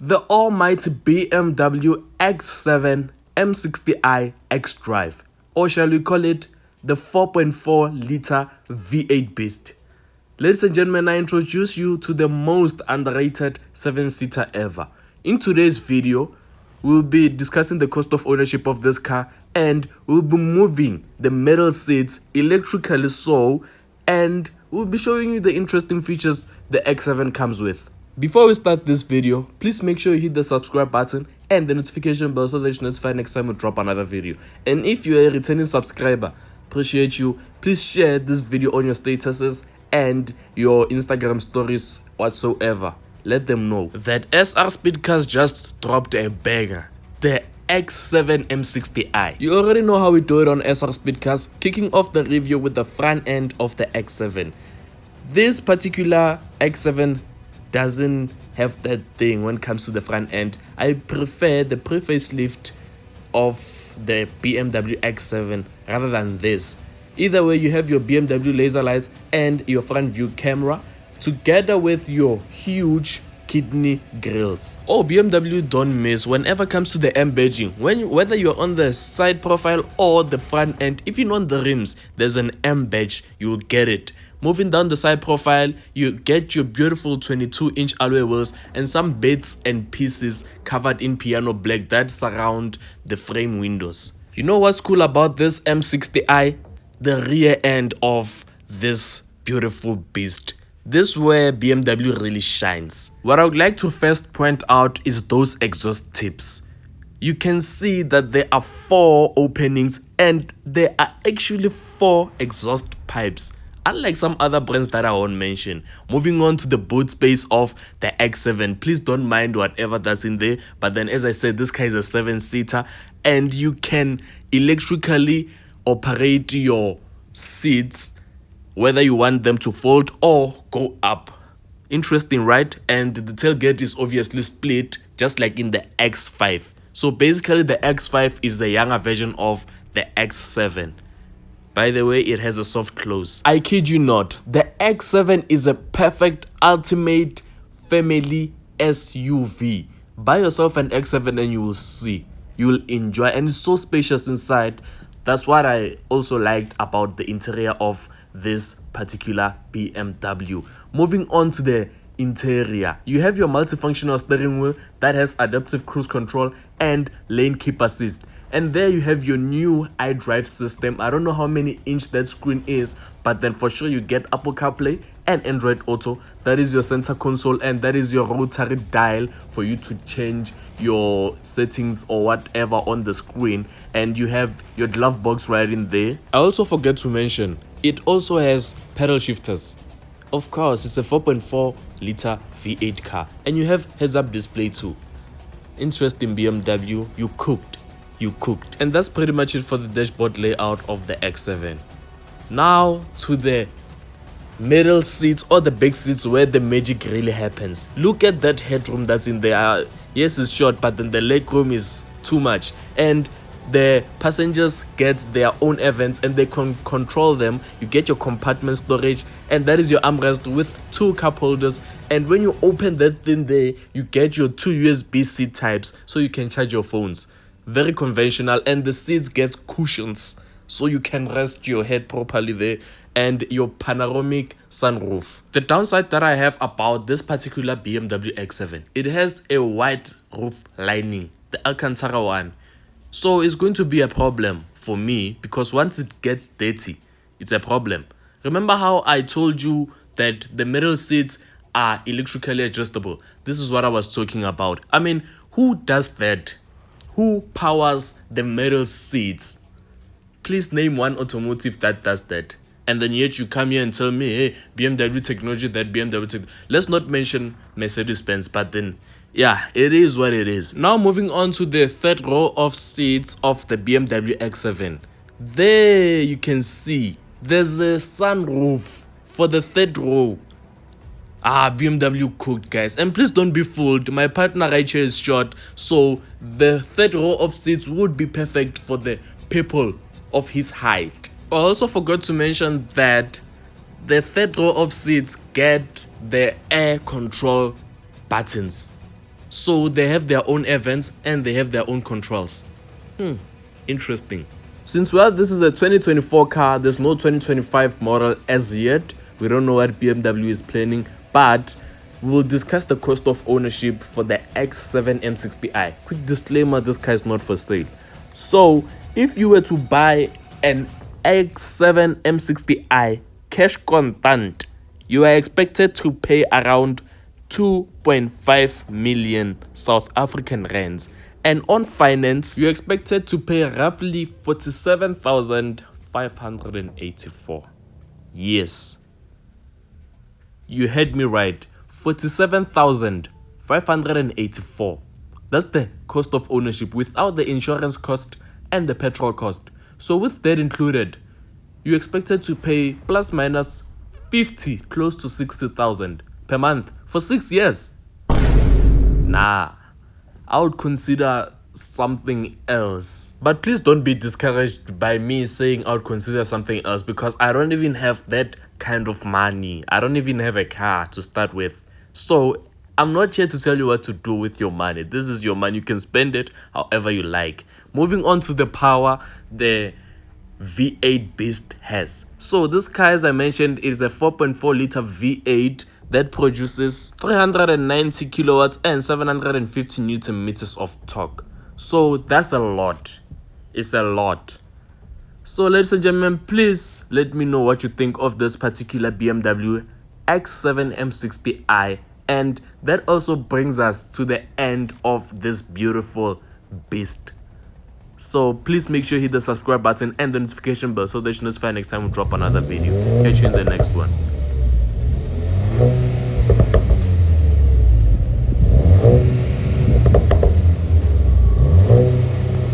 The almighty BMW X7 M60i X-Drive, or shall we call it the 4.4-liter V8 beast. Ladies and gentlemen, I introduce you to the most underrated 7-seater ever. In today's video, we'll be discussing the cost of ownership of this car, and we'll be moving the middle seats electrically so, and we'll be showing you the interesting features the X7 comes with. Before we start this video, please make sure you hit the subscribe button and the notification bell so that you're notified next time we drop another video. And if you're a returning subscriber, appreciate you. Please share this video on your statuses and your Instagram stories whatsoever. Let them know that SR Speed Cars just dropped a banger, the X7 M60i. You already know how we do it on SR Speed Cars, kicking off the review with the front end of the X7. This particular X7 doesn't have that thing when it comes to the front end. I prefer the pre-facelift of the BMW X7 rather than this. Either way, you have your BMW laser lights and your front view camera together with your huge kidney grills. Oh, BMW don't miss whenever it comes to the M badging. Whether you're on the side profile or the front end, even on the rims there's an M badge, you'll get it. Moving down the side profile, you get your beautiful 22-inch alloy wheels and some bits and pieces covered in piano black that surround the frame windows. You know what's cool about this M60i? The rear end of this beautiful beast. This is where BMW really shines. What I would like to first point out is those exhaust tips. You can see that there are 4 openings and there are actually 4 exhaust pipes, unlike some other brands that I won't mention. Moving on to the boot space of the X7, please don't mind whatever that's in there, but then as I said, this car is a 7-seater and you can electrically operate your seats whether you want them to fold or go up. Interesting, right? And the tailgate is obviously split just like in the X5. So basically the X5 is a younger version of the X7. By the way, it has a soft close. I kid you not, the X7 is a perfect ultimate family SUV. Buy yourself an X7 and you will see. You will enjoy, and it's so spacious inside. That's what I also liked about the interior of this particular BMW. Moving on to the interior, you have your multifunctional steering wheel that has adaptive cruise control and lane keep assist. And there you have your new iDrive system. I don't know how many inch that screen is, but then for sure you get Apple CarPlay and Android Auto. That is your center console, and that is your rotary dial for you to change your settings or whatever on the screen. And you have your glove box right in there. I also forget to mention, it also has pedal shifters. Of course, it's a 4.4-liter V8 car, and you have heads-up display too. Interesting, BMW, you cooked. And that's pretty much it for the dashboard layout of the X7. Now to the middle seats or the back seats where the magic really happens. Look at that headroom that's in there. Yes, it's short, but then the legroom is too much, and the passengers get their own events and they can control them. You get your compartment storage, and that is your armrest with 2 cup holders. And when you open that thing there, you get your 2 USB-C types so you can charge your phones. Very conventional, and the seats get cushions so you can rest your head properly there, and your panoramic sunroof. The downside that I have about this particular BMW X7, it has a white roof lining, the Alcantara one. So it's going to be a problem for me because once it gets dirty, it's a problem. Remember how I told you that the middle seats are electrically adjustable? This is what I was talking about. I mean, who does that? Who powers the middle seats? Please name one automotive that does that. And then yet you come here and tell me, hey, BMW technology, that BMW technology. Let's not mention Mercedes-Benz, but then, yeah, it is what it is. Now moving on to the third row of seats of the BMW X7. There you can see there's a sunroof for the third row. BMW cooked, guys. And please don't be fooled, my partner right here is short, so the third row of seats would be perfect for the people of his height. I also forgot to mention that the third row of seats get the air control buttons. So they have their own air vents and they have their own controls. Interesting. Since this is a 2024 car, there's no 2025 model as yet. We don't know what BMW is planning, but we'll discuss the cost of ownership for the X7 M60i. Quick disclaimer, this car is not for sale. So if you were to buy an X7 M60i cash contant, you are expected to pay around 2.5 million South African rands, and on finance you're expected to pay roughly 47,584. Yes, you heard me right, 47,584. That's the cost of ownership without the insurance cost and the petrol cost. So with that included, you're expected to pay plus minus 50, close to 60,000 per month for 6 years. Nah, I would consider something else. But please don't be discouraged by me saying I would consider something else, because I don't even have that kind of money. I don't even have a car to start with. So I'm not here to tell you what to do with your money. This is your money. You can spend it however you like. Moving on to the power the V8 Beast has. So this car, as I mentioned, is a 4.4 liter V8 that produces 390 kilowatts and 750 newton meters of torque. So that's a lot. It's a lot. So ladies and gentlemen, please let me know what you think of this particular BMW X7 M60i. And that also brings us to the end of this beautiful beast. So please make sure you hit the subscribe button and the notification bell so that you're notified next time we drop another video. Catch you in the next one.